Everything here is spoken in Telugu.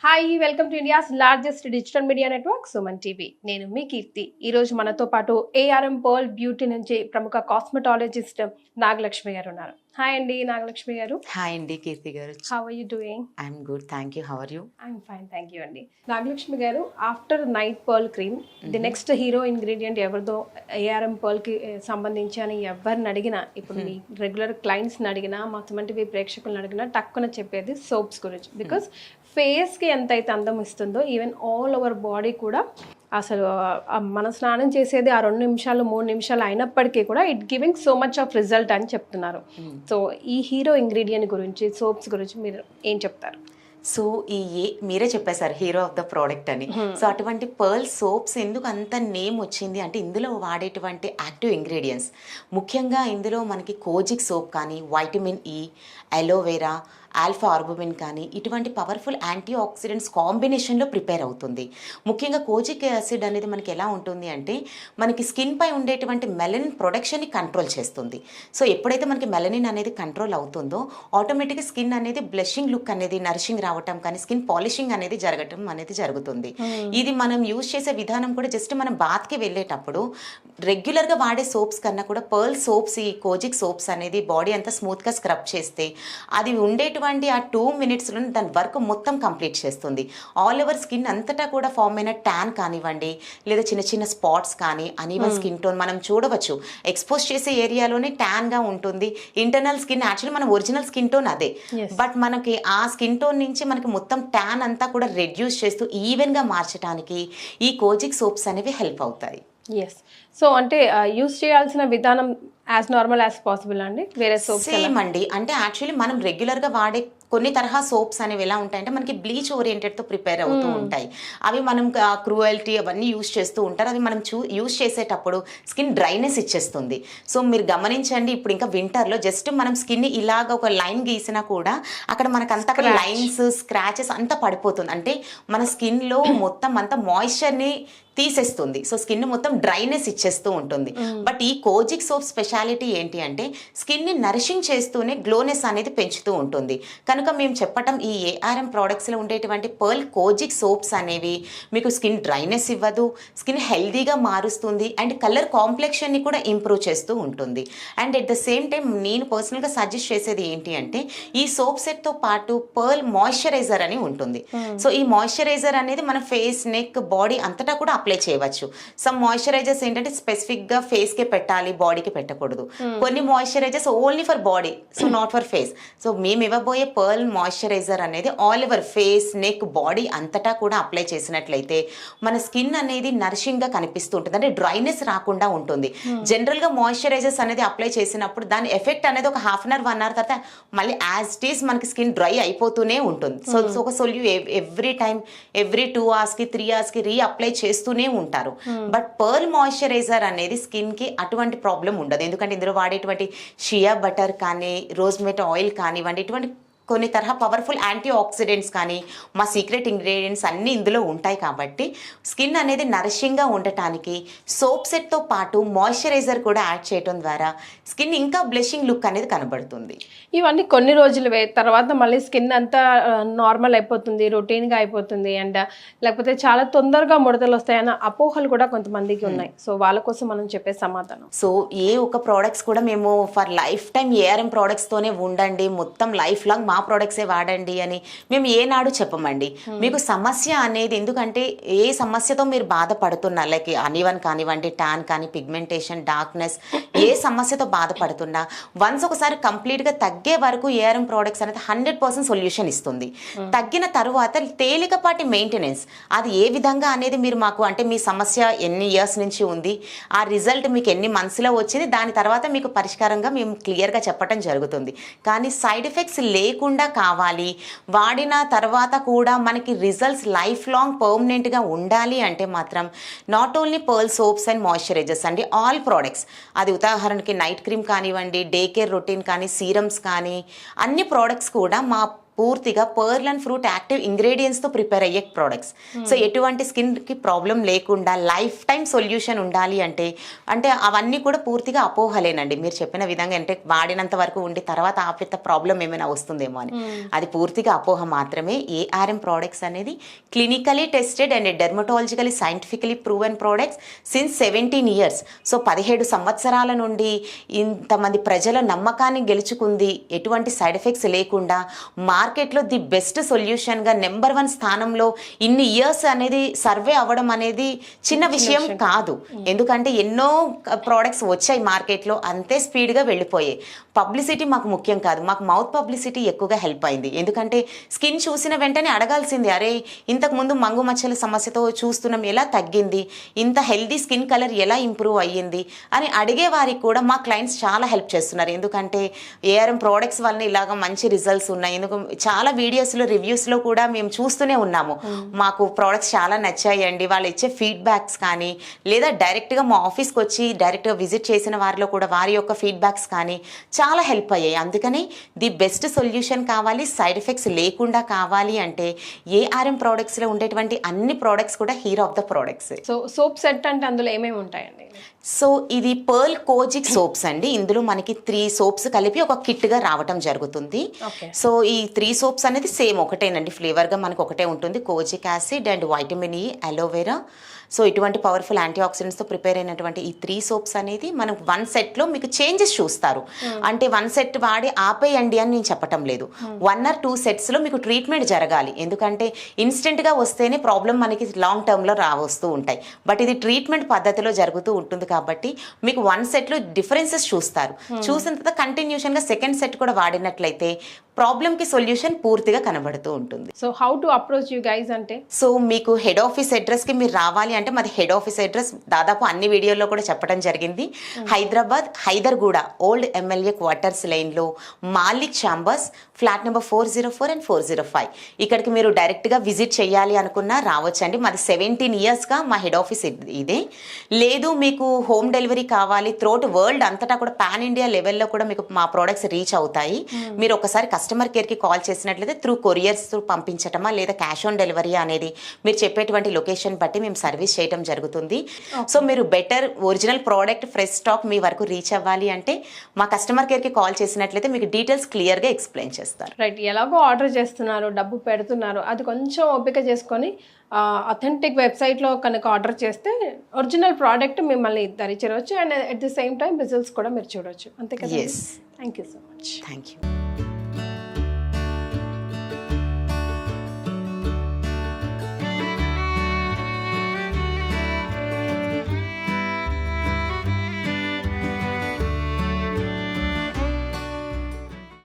Hi welcome to India's largest digital media network Suman TV. నేను మీ కీర్తి. ఈరోజు మనతో పాటు ఏఆర్ఎం పర్ల్ బ్యూటీ నుంచి ప్రముఖ కాస్మెటాలజిస్ట్ నాగలక్ష్మి గారు ఉన్నారు. హాయ్ అండి నాగలక్ష్మి గారు. హాయ్ అండి కీర్తి గారు. How are you doing? I'm good, thank you. How are you? I'm fine, thank you అండి. నాగలక్ష్మి గారు, after night pearl cream the next hero ingredient ఎవరిదో ఏఆర్ఎం పర్ల్కి సంబంధించి అని ఎవరిని అడిగినా, ఇప్పుడు మీ రెగ్యులర్ క్లయింట్స్ని అడిగినా, మా సుమన్ టీవీ ప్రేక్షకులను అడిగినా టక్కున చెప్పేది సోప్స్ గురించి. బికాస్ ఫేస్కి ఎంతైతే అందం ఇస్తుందో ఈవెన్ ఆల్ ఓవర్ బాడీ కూడా అసలు మనం స్నానం చేసేది ఆ 2 నిమిషాలు 3 నిమిషాలు అయినప్పటికీ కూడా it giving so much of result అని చెప్తున్నారు. సో ఈ హీరో ఇంగ్రీడియంట్ గురించి, సోప్స్ గురించి మీరు ఏం చెప్తారు? సో మీరే చెప్పేశారు హీరో ఆఫ్ ద ప్రోడక్ట్ అని. సో అటువంటి పర్ల్ సోప్స్ ఎందుకు అంత నేమ్ వచ్చింది అంటే ఇందులో వాడేటువంటి యాక్టివ్ ఇంగ్రీడియంట్స్, ముఖ్యంగా ఇందులో మనకి కోజిక్ సోప్ కానీ, వైటమిన్ ఈ, అలోవెరా, ఆల్ఫా ఆర్బుమిన్ కానీ ఇటువంటి పవర్ఫుల్ యాంటీ ఆక్సిడెంట్స్ కాంబినేషన్లో ప్రిపేర్ అవుతుంది. ముఖ్యంగా కోజిక్ యాసిడ్ అనేది మనకి ఎలా ఉంటుంది అంటే మనకి స్కిన్ పై ఉండేటువంటి మెలనిన్ ప్రొడక్షన్ని కంట్రోల్ చేస్తుంది. సో ఎప్పుడైతే మనకి మెలనిన్ అనేది కంట్రోల్ అవుతుందో ఆటోమేటిక్గా స్కిన్ అనేది బ్లషింగ్ లుక్ అనేది, నరిషింగ్ రావటం కానీ, స్కిన్ పాలిషింగ్ అనేది జరగటం అనేది జరుగుతుంది. ఇది మనం యూజ్ చేసే విధానం కూడా జస్ట్ మనం బాత్కి వెళ్ళేటప్పుడు రెగ్యులర్గా వాడే సోప్స్ కన్నా కూడా పర్ల్ సోప్స్, ఈ కోజిక్ సోప్స్ అనేది బాడీ అంతా స్మూత్గా స్క్రబ్ చేస్తే అది ఉండేటువంటి ఆ 2 minutesలో దాని వర్క్ మొత్తం కంప్లీట్ చేస్తుంది. ఆల్ ఓవర్ స్కిన్ అంతటా కూడా ఫామ్ అయిన ట్యాన్ కానివ్వండి, లేదా చిన్న చిన్న స్పాట్స్ కానీ, అనీవన్ స్కిన్ టోన్ మనం చూడవచ్చు. ఎక్స్పోజ్ చేసే ఏరియాలోనే ట్యాన్గా ఉంటుంది. ఇంటర్నల్ స్కిన్ యాక్చువల్లీ మన ఒరిజినల్ స్కిన్ టోన్ అదే, బట్ మనకి ఆ స్కిన్ టోన్ నుంచి మనకి మొత్తం ట్యాన్ అంతా కూడా రెడ్యూస్ చేస్తూ ఈవెన్గా మార్చడానికి ఈ కోజిక్ సోప్స్ అనేవి హెల్ప్ అవుతాయి. ఎస్. సో అంటే యూస్ చేయాల్సిన విధానం యాజ్ నార్మల్ యాజ్ పాసిబుల్ అండి? వేరే సోప్స్ సేమ్ అండి. అంటే యాక్చువల్లీ మనం రెగ్యులర్గా వాడే కొన్ని తరహా సోప్స్ అనేవి ఎలా ఉంటాయంటే మనకి బ్లీచ్ ఓరియంటెడ్తో ప్రిపేర్ అవుతూ ఉంటాయి. అవి మనం క్రూయల్టీ అవన్నీ యూస్ చేస్తూ ఉంటారు. అవి మనం యూస్ చేసేటప్పుడు స్కిన్ డ్రైనెస్ ఇచ్చేస్తుంది. సో మీరు గమనించండి, ఇప్పుడు ఇంకా వింటర్లో జస్ట్ మనం స్కిన్ ఇలాగ ఒక లైన్ గీసినా కూడా అక్కడ మనకంతా అక్కడ లైన్స్, స్క్రాచెస్ అంతా పడిపోతుంది. అంటే మన స్కిన్లో మొత్తం అంతా మాయిశ్చర్ని తీసేస్తుంది. సో స్కిన్ మొత్తం డ్రైనెస్ ఇచ్చేస్తూ ఉంటుంది. బట్ ఈ కోజిక్ సోప్ స్పెషాలిటీ ఏంటి అంటే స్కిన్ని నరిషింగ్ చేస్తూనే గ్లోనెస్ అనేది పెంచుతూ ఉంటుంది. కనుక మేము చెప్పటం ఈ ఏఆర్ఎం ప్రోడక్ట్స్లో ఉండేటువంటి పర్ల్ కోజిక్ సోప్స్ అనేవి మీకు స్కిన్ డ్రైనెస్ ఇవ్వదు, స్కిన్ హెల్దీగా మారుస్తుంది అండ్ కలర్ కాంప్లెక్షన్ని కూడా ఇంప్రూవ్ చేస్తూ ఉంటుంది. And at the same time నేను పర్సనల్గా సజెస్ట్ చేసేది ఏంటి అంటే ఈ సోప్ సెట్తో పాటు పర్ల్ మాయిశ్చరైజర్ అని ఉంటుంది. సో ఈ మాయిశ్చరైజర్ అనేది మన ఫేస్, నెక్, బాడీ అంతటా కూడా అప్లై చేయవచ్చు. సమ్ మాయిశ్చరైజర్స్ ఏంటంటే స్పెసిఫిక్గా ఫేస్కే పెట్టాలి, బాడీకి పెట్టకూడదు. కొన్ని moisturisers only for body, so not for face. So మేము ఇవ్వబోయే పర్ల్ మాయిశ్చరైజర్ అనేది all over face, neck, body అంతటా కూడా అప్లై చేసినట్లయితే మన స్కిన్ అనేది నరిషింగ్గా కనిపిస్తూ ఉంటుంది. అంటే డ్రైనెస్ రాకుండా ఉంటుంది. జనరల్గా మాయిశ్చరైజర్స్ అనేది అప్లై చేసినప్పుడు దాని ఎఫెక్ట్ అనేది ఒక 1/2 hour 1 hour తర్వాత మళ్ళీ యాజ్ ఇట్ ఈస్ మనకి స్కిన్ డ్రై అయిపోతూనే ఉంటుంది. సో ఒక ఎవ్రీ టైం, ఎవ్రీ 2 hours-కి 3 hours-కి అప్లై చేస్తూనే ఉంటారు. బట్ పర్ల్ మాయిశ్చరైజర్ అనేది స్కిన్ కి అటువంటి ప్రాబ్లం ఉండదు. ఎందుకంటే ఇందులో వాడేటువంటి షియా బటర్ కానీ, రోజ్మెట్ ఆయిల్ కానివ్వండి, ఇటువంటి కొన్ని తరహా పవర్ఫుల్ యాంటీ ఆక్సిడెంట్స్ కానీ, మా సీక్రెట్ ఇంగ్రీడియంట్స్ అన్నీ ఇందులో ఉంటాయి. కాబట్టి స్కిన్ అనేది నరిషింగ్గా ఉండటానికి సోప్ సెట్తో పాటు మాయిశ్చరైజర్ కూడా యాడ్ చేయడం ద్వారా స్కిన్ ఇంకా బ్లషింగ్ లుక్ అనేది కనబడుతుంది. ఇవన్నీ కొన్ని రోజులు తర్వాత మళ్ళీ స్కిన్ అంతా నార్మల్ అయిపోతుంది, రొటీన్గా అయిపోతుంది, అండ్ లేకపోతే చాలా తొందరగా ముడతలు వస్తాయన్న అపోహలు కూడా కొంతమందికి ఉన్నాయి. సో వాళ్ళ కోసం మనం చెప్పే సమాధానం. సో ఏ ఒక ప్రోడక్ట్స్ కూడా మేము ఫర్ లైఫ్ టైం ఏఆర్ఎం ప్రోడక్ట్స్తోనే ఉండండి, మొత్తం లైఫ్ లాంగ్ మా ప్రోడక్ట్సే వాడండి అని మేము ఏనాడు చెప్పమండి. మీకు సమస్య అనేది, ఎందుకంటే ఏ సమస్యతో మీరు బాధపడుతున్నా, లైక్ అనివన్ కానివ్వండి, ట్యాన్ కానీ, పిగ్మెంటేషన్, డార్క్నెస్, ఏ సమస్యతో బాధపడుతున్నా వన్స్ ఒకసారి కంప్లీట్గా తగ్గే వరకు ఏఆర్ఎం ప్రోడక్ట్స్ అనేది 100% సొల్యూషన్ ఇస్తుంది. తగ్గిన తరువాత తేలికపాటి మెయింటెనెన్స్ అది ఏ విధంగా అనేది మీరు మాకు, అంటే మీ సమస్య ఎన్ని ఇయర్స్ నుంచి ఉంది, ఆ రిజల్ట్ మీకు ఎన్ని మంత్స్లో వచ్చింది, దాని తర్వాత మీకు పరిష్కారంగా మేము క్లియర్గా చెప్పడం జరుగుతుంది. కానీ సైడ్ ఎఫెక్ట్స్ లేకుండా కావాలి, వాడిన తర్వాత కూడా మనకి రిజల్ట్స్ లైఫ్ లాంగ్ పర్మనెంట్గా ఉండాలి అంటే మాత్రం not only pearl soaps and moisturisers అండి, ఆల్ ప్రోడక్ట్స్. అది ఉదాహరణకి నైట్ క్రీమ్ కానివ్వండి, డే కేర్ రొటీన్ కానీ, సీరమ్స్ కానీ, అన్ని ప్రోడక్ట్స్ కూడా మా పూర్తిగా పర్ల్ అండ్ ఫ్రూట్ యాక్టివ్ ఇంగ్రీడియంట్స్తో ప్రిపేర్ అయ్యే ప్రోడక్ట్స్. సో ఎటువంటి స్కిన్కి ప్రాబ్లం లేకుండా లైఫ్ టైం సొల్యూషన్ ఉండాలి అంటే అవన్నీ కూడా పూర్తిగా అపోహలేనండి. మీరు చెప్పిన విధంగా అంటే వాడినంత వరకు ఉండి తర్వాత ఆపిత ప్రాబ్లం ఏమైనా వస్తుందేమో అని, అది పూర్తిగా అపోహ మాత్రమే. ఏఆర్ఎం ప్రోడక్ట్స్ అనేది clinically tested and dermatologically scientifically proven products since 17 years. So 17 సంవత్సరాల నుండి ఇంతమంది ప్రజల నమ్మకాన్ని గెలుచుకుంది, ఎటువంటి సైడ్ ఎఫెక్ట్స్ లేకుండా మార్కెట్లో ది బెస్ట్ సొల్యూషన్గా నెంబర్ 1 స్థానంలో ఇన్ని ఇయర్స్ అనేది సర్వే అవ్వడం అనేది చిన్న విషయం కాదు. ఎందుకంటే ఎన్నో ప్రోడక్ట్స్ వచ్చాయి మార్కెట్లో, అంతే స్పీడ్గా వెళ్ళిపోయాయి. పబ్లిసిటీ మాకు ముఖ్యం కాదు, మాకు మౌత్ పబ్లిసిటీ ఎక్కువగా హెల్ప్ అయింది. ఎందుకంటే స్కిన్ చూసిన వెంటనే అడగాల్సింది, అరే ఇంతకుముందు మంగు మచ్చల సమస్యతో చూస్తున్నాం, ఎలా తగ్గింది, ఇంత హెల్దీ స్కిన్ కలర్ ఎలా ఇంప్రూవ్ అయ్యింది అని అడిగే వారికి కూడా మా క్లయింట్స్ చాలా హెల్ప్ చేస్తున్నారు. ఎందుకంటే ఏఆర్ఎం ప్రోడక్ట్స్ వల్ల ఇలాగ మంచి రిజల్ట్స్ ఉన్నాయి. ఎందుకు చాలా వీడియోస్లో రివ్యూస్లో కూడా మేము చూస్తూనే ఉన్నాము, మాకు ప్రోడక్ట్స్ చాలా నచ్చాయండి. వాళ్ళు ఇచ్చే ఫీడ్బ్యాక్స్ కానీ లేదా డైరెక్ట్గా మా ఆఫీస్కి వచ్చి డైరెక్ట్గా విజిట్ చేసిన వారిలో కూడా వారి యొక్క ఫీడ్బ్యాక్స్ కానీ చాలా హెల్ప్ అయ్యాయి. అందుకని ది బెస్ట్ సొల్యూషన్ కావాలి, సైడ్ ఎఫెక్ట్స్ లేకుండా కావాలి అంటే ఏఆర్ఎం ప్రోడక్ట్స్లో ఉండేటువంటి అన్ని ప్రోడక్ట్స్ కూడా hero of the products. So soap set అంటే అందులో ఏమేమి ఉంటాయండి? సో ఇది పర్ల్ కోజిక్ సోప్స్ అండి. ఇందులో మనకి 3 సోప్స్ కలిపి ఒక కిట్గా రావటం జరుగుతుంది. సో ఈ 3 సోప్స్ అనేది సేమ్ ఒకటేనండి, ఫ్లేవర్గా మనకు ఒకటే ఉంటుంది. Kojic acid and vitamin E, aloe vera, so ఇటువంటి పవర్ఫుల్ యాంటీ ఆక్సిడెంట్స్తో ప్రిపేర్ అయినటువంటి ఈ 3 సోప్స్ అనేది మనం 1 సెట్లో మీకు చేంజెస్ చూస్తారు. అంటే 1 సెట్ వాడి ఆపేయండి అని నేను చెప్పటం లేదు, 1 or 2 సెట్స్లో మీకు ట్రీట్మెంట్ జరగాలి. ఎందుకంటే ఇన్స్టెంట్గా వస్తేనే ప్రాబ్లం మనకి లాంగ్ టర్మ్లో వస్తూ ఉంటాయి, బట్ ఇది ట్రీట్మెంట్ పద్ధతిలో జరుగుతూ ఉంటుంది కాబట్టి మీకు 1 సెట్లో డిఫరెన్సెస్ చూస్తారు. చూసిన తర్వాత కంటిన్యూషన్గా 2nd సెట్ కూడా వాడినట్లయితే ప్రాబ్లంకి సొల్యూషన్ పూర్తిగా కనబడుతూ ఉంటుంది. So how to approach you guys అంటే, సో మీకు హెడ్ ఆఫీస్ అడ్రస్కి మీరు రావాలి అంటే మాది హెడ్ ఆఫీస్ అడ్రస్ దాదాపు అన్ని వీడియోల్లో కూడా చెప్పడం జరిగింది. Hyderabad Hyderguda old MLA quarters లైన్లో Malik chambers, flat number 404 and 405. ఇక్కడికి మీరు డైరెక్ట్గా విజిట్ చేయాలి అనుకున్నా రావచ్చండి. మాది 17 yearsగా మా హెడ్ ఆఫీస్ ఇదే. లేదు మీకు హోమ్ డెలివరీ కావాలి, త్రోట్ వరల్డ్ అంతటా కూడా పాన్ ఇండియా లెవెల్లో కూడా మీకు మా ప్రోడక్ట్స్ రీచ్ అవుతాయి. మీరు ఒకసారి కస్టమర్ కేర్కి కాల్ చేసినట్లయితే త్రూ కొరియర్స్ పంపించటమా లేదా క్యాష్ ఆన్ డెలివరీ అనేది మీరు చెప్పేటువంటి లొకేషన్ బట్టి మేము సర్వీస్ చేయడం జరుగుతుంది. సో మీరు better original product fresh stock మీ వరకు రీచ్ అవ్వాలి అంటే మా కస్టమర్ కేర్కి కాల్ చేసినట్లయితే మీకు డీటెయిల్స్ క్లియర్గా ఎక్స్ప్లెయిన్ చేస్తారు. రైట్, ఎలాగో ఆర్డర్ చేస్తున్నారు, డబ్బు పెడుతున్నారు, అది కొంచెం ఓపిక చేసుకొని అథెంటిక్ వెబ్సైట్లో కనుక ఆర్డర్ చేస్తే ఒరిజినల్ ప్రోడక్ట్ మిమ్మల్ని ధరించవచ్చు and at the same time results కూడా మీరు చూడవచ్చు. అంతే కదా? Yes. Thank you so much. Thank you.